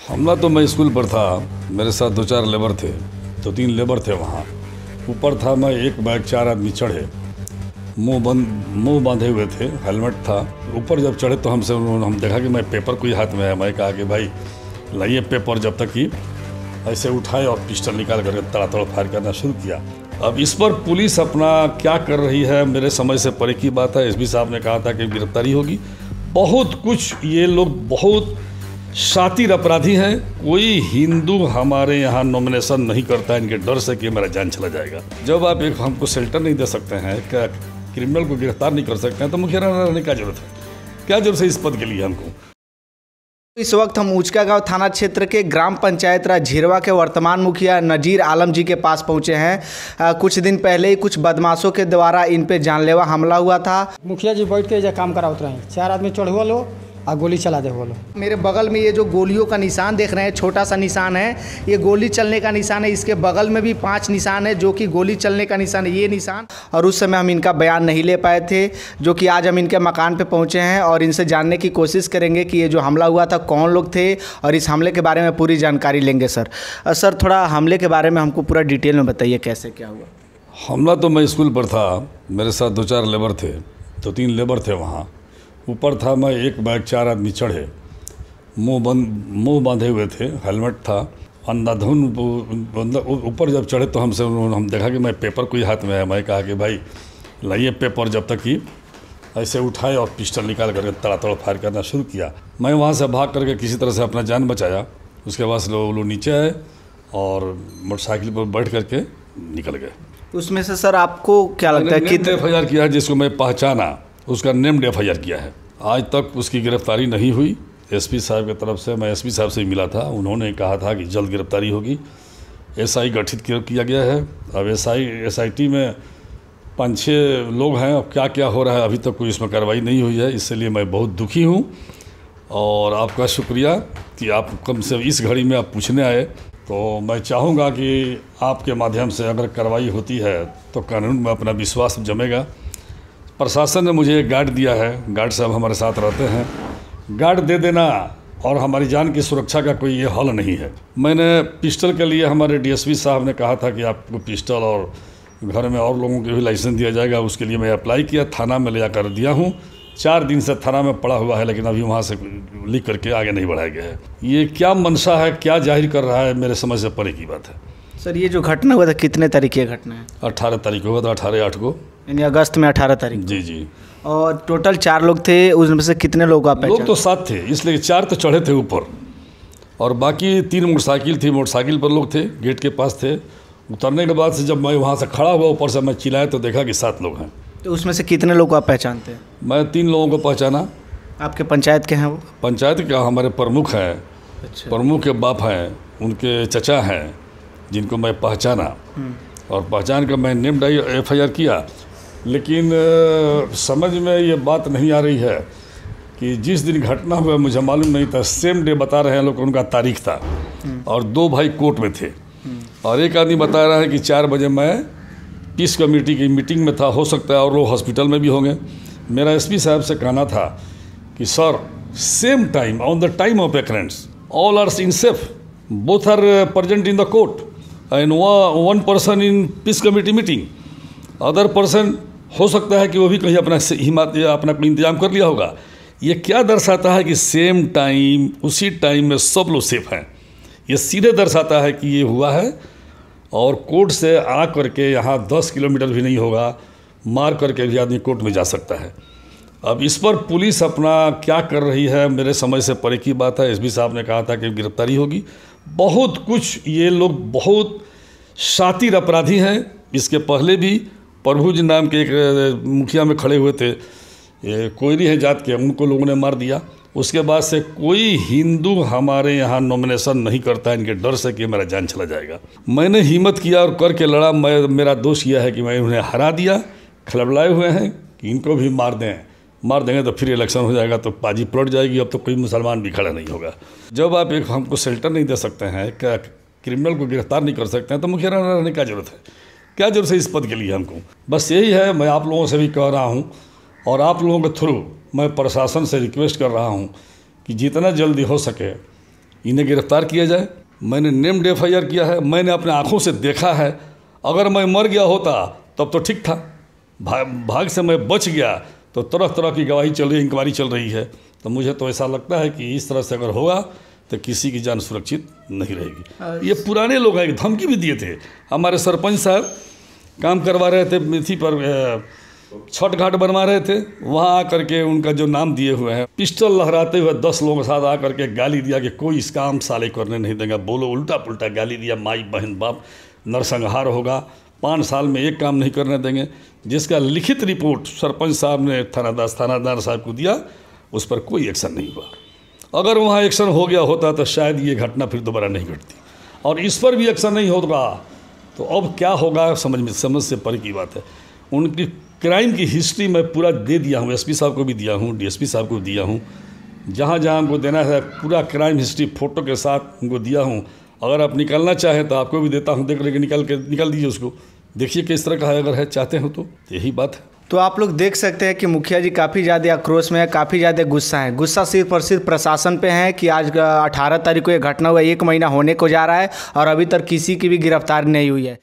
हमला तो मैं स्कूल पर था, मेरे साथ 2-4 लेबर थे, 2-3 लेबर थे वहाँ। ऊपर था मैं, एक बैग 4 आदमी चढ़े, मुंह बांधे हुए थे, हेलमेट था। ऊपर जब चढ़े तो हम देखा कि मैं पेपर कोई हाथ में है। मैं कहा कि भाई लाइए पेपर, जब तक कि ऐसे उठाए और पिस्टल निकाल करके तड़ातड़ फायर करना शुरू किया। अब इस पर पुलिस अपना क्या कर रही है, मेरे समझ से परे की बात है। एसपी साहब ने कहा था कि गिरफ्तारी होगी। बहुत कुछ ये लोग बहुत शातिर अपराधी हैं। कोई हिंदू हमारे यहाँ नॉमिनेशन नहीं करता है इनके डर से कि मेरा जान चला जाएगा। जब आप एक हमको शेल्टर नहीं दे सकते हैं, क्या क्रिमिनल को गिरफ्तार नहीं कर सकते हैं, तो मुखिया रहने की जरूरत है? क्या जरूरत है इस पद के लिए हमको? इस वक्त हम ऊंचका गांव थाना क्षेत्र के ग्राम पंचायत झिरवा के वर्तमान मुखिया नजीर आलम जी के पास पहुंचे हैं। कुछ दिन पहले ही कुछ बदमाशों के द्वारा इन पे जानलेवा हमला हुआ था। मुखिया जी बैठ के काम कराते रहे, 4 आदमी चढ़ हुआ लो और गोली चला दे बोलो। मेरे बगल में ये जो गोलियों का निशान देख रहे हैं, छोटा सा निशान है, ये गोली चलने का निशान है। इसके बगल में भी 5 निशान है जो कि गोली चलने का निशान है, ये निशान। और उस समय हम इनका बयान नहीं ले पाए थे, जो कि आज हम इनके मकान पे पहुंचे हैं और इनसे जानने की कोशिश करेंगे कि ये जो हमला हुआ था कौन लोग थे और इस हमले के बारे में पूरी जानकारी लेंगे। सर थोड़ा हमले के बारे में हमको पूरा डिटेल में बताइए, कैसे क्या हुआ? हमला तो मैं स्कूल पर था, मेरे साथ 2-4 लेबर थे, 2-3 लेबर थे वहाँ। ऊपर था मैं, एक बैग 4 आदमी चढ़े, मुंह बांधे हुए थे, हेलमेट था। अंधाधुन ऊपर जब चढ़े तो हम देखा कि मैं पेपर कोई हाथ में है। मैं कहा कि भाई लाइए पेपर, जब तक कि ऐसे उठाए और पिस्टल निकाल करके तड़ातड़ फायर करना शुरू किया। मैं वहाँ से भाग करके किसी तरह से अपना जान बचाया। उसके बाद लोग नीचे आए और मोटरसाइकिल पर बैठ करके निकल गए। उसमें से सर आपको क्या लगता है कि FIR किया है, जिसको मैं पहचाना उसका नेम्ड FIR किया है। आज तक उसकी गिरफ्तारी नहीं हुई। एसपी साहब की तरफ से, मैं एसपी साहब से मिला था, उन्होंने कहा था कि जल्द गिरफ्तारी होगी। SI गठित किया गया है। अब SIT में 5-6 लोग हैं। अब क्या क्या हो रहा है अभी तक कोई इसमें कार्रवाई नहीं हुई है, इसलिए मैं बहुत दुखी हूँ। और आपका शुक्रिया कि आप कम से इस घड़ी में आप पूछने आए। तो मैं चाहूँगा कि आपके माध्यम से अगर कार्रवाई होती है तो कानून में अपना विश्वास जमेगा। प्रशासन ने मुझे एक गार्ड दिया है, गार्ड साहब हमारे साथ रहते हैं। गार्ड दे देना और हमारी जान की सुरक्षा का कोई ये हल नहीं है। मैंने पिस्टल के लिए हमारे DSP साहब ने कहा था कि आपको पिस्टल और घर में और लोगों के भी लाइसेंस दिया जाएगा। उसके लिए मैं अप्लाई किया, थाना में ले जाकर दिया हूँ। 4 दिन से थाना में पड़ा हुआ है, लेकिन अभी वहाँ से लिख करके आगे नहीं बढ़ाया गया है। ये क्या मंशा है, क्या जाहिर कर रहा है, मेरे समझ से परे की बात है। सर ये जो घटना हुआ था कितने तारीख की घटना है? 18 तारीख को हुआ था, 18/8 को, यानी अगस्त में 18 तारीख। जी। और टोटल 4 लोग थे, उसमें से कितने लोग आप? लोग तो 7 थे, इसलिए 4 तो चढ़े थे ऊपर और बाकी 3 मोटरसाइकिल थी। मोटरसाइकिल पर लोग थे, गेट के पास थे। उतरने के बाद से जब मैं वहाँ से खड़ा हुआ ऊपर से, मैं चिल्लाया तो देखा कि 7 लोग हैं। तो उसमें से कितने लोग आप पहचानते हैं? मैं 3 लोगों को पहचाना। आपके पंचायत के हैं वो? पंचायत का हमारे प्रमुख हैं। अच्छा। प्रमुख के बाप हैं, उनके चचा हैं, जिनको मैं पहचाना और पहचान कर मैं नेम्ड FIR किया। लेकिन समझ में ये बात नहीं आ रही है कि जिस दिन घटना हुआ मुझे मालूम नहीं था। सेम डे बता रहे हैं लोग, उनका तारीख था और 2 भाई कोर्ट में थे और एक आदमी बता रहा है कि 4 बजे मैं पीस कमेटी की मीटिंग में था। हो सकता है और लोग हॉस्पिटल में भी होंगे। मेरा SP साहब से कहना था कि sir same time, on the time of accidents, all are in safe, both are present in the court and 1 person in peace committee meeting, other person हो सकता है कि वो भी कहीं अपना कोई इंतजाम कर लिया होगा। ये क्या दर्शाता है कि सेम टाइम, उसी टाइम में सब लोग सेफ हैं। ये सीधे दर्शाता है कि ये हुआ है और कोर्ट से आ करके यहाँ 10 किलोमीटर भी नहीं होगा, मार करके भी आदमी कोर्ट में जा सकता है। अब इस पर पुलिस अपना क्या कर रही है, मेरे समझ से परे की बात है। एसपी साहब ने कहा था कि गिरफ्तारी होगी। बहुत कुछ ये लोग बहुत शातिर अपराधी हैं। इसके पहले भी प्रभु जी नाम के एक मुखिया में खड़े हुए थे, कोयरी है जात के, उनको लोगों ने मार दिया। उसके बाद से कोई हिंदू हमारे यहाँ नॉमिनेशन नहीं करता है इनके डर से कि मेरा जान चला जाएगा। मैंने हिम्मत किया और करके लड़ा। मेरा दोष यह है कि मैं उन्हें हरा दिया। खिलबलाए हुए हैं कि इनको भी मार देंगे तो फिर इलेक्शन हो जाएगा तो बाजी पलट जाएगी। अब तो कोई मुसलमान भी खड़ा नहीं होगा। जब आप एक हमको शेल्टर नहीं दे सकते हैं, क्या क्रिमिनल को गिरफ्तार नहीं कर सकते हैं, तो मुखिया रहने की जरूरत है? क्या जरूरत है इस पद के लिए हमको? बस यही है। मैं आप लोगों से भी कह रहा हूँ और आप लोगों के थ्रू मैं प्रशासन से रिक्वेस्ट कर रहा हूँ कि जितना जल्दी हो सके इन्हें गिरफ्तार किया जाए। मैंने नेम्ड FIR किया है, मैंने अपने आँखों से देखा है। अगर मैं मर गया होता तब तो ठीक था, भाग से मैं बच गया तो तरह तरह की गवाही चल रही, इंक्वायरी चल रही है। तो मुझे तो ऐसा लगता है कि इस तरह से अगर होगा तो किसी की जान सुरक्षित नहीं रहेगी। ये पुराने लोग हैं, धमकी भी दिए थे। हमारे सरपंच साहब काम करवा रहे थे, मेथी पर छठ घाट बनवा रहे थे, वहाँ आकर के उनका जो नाम दिए हुए हैं, पिस्टल लहराते हुए 10 लोगों के साथ आकर के गाली दिया कि कोई इस काम साले करने नहीं देगा। बोलो, उल्टा पुल्टा गाली दिया, माई बहन बाप नरसंहार होगा, 5 साल में एक काम नहीं करने देंगे। जिसका लिखित रिपोर्ट सरपंच साहब ने थानादार साहब को दिया, उस पर कोई एक्शन नहीं हुआ। अगर वहाँ एक्शन हो गया होता तो शायद ये घटना फिर दोबारा नहीं घटती, और इस पर भी एक्शन नहीं होगा तो अब क्या होगा समझ से परे की बात है। उनकी क्राइम की हिस्ट्री मैं पूरा दे दिया हूँ, SP साहब को भी दिया हूँ, DSP साहब को दिया हूँ, जहाँ जहाँ हमको देना है पूरा क्राइम हिस्ट्री फ़ोटो के साथ उनको दिया हूँ। अगर आप निकलना चाहें तो आपको भी देता हूँ, देख लेके निकल दीजिए उसको, देखिए किस तरह का है, अगर है चाहते हो तो यही बात है। तो आप लोग देख सकते हैं कि मुखिया जी काफ़ी ज़्यादा आक्रोश में है, काफ़ी ज़्यादा गुस्सा है। गुस्सा सिर्फ और सिर्फ प्रशासन पे है कि आज 18 तारीख को ये घटना हुआ, 1 महीना होने को जा रहा है और अभी तक किसी की भी गिरफ्तारी नहीं हुई है।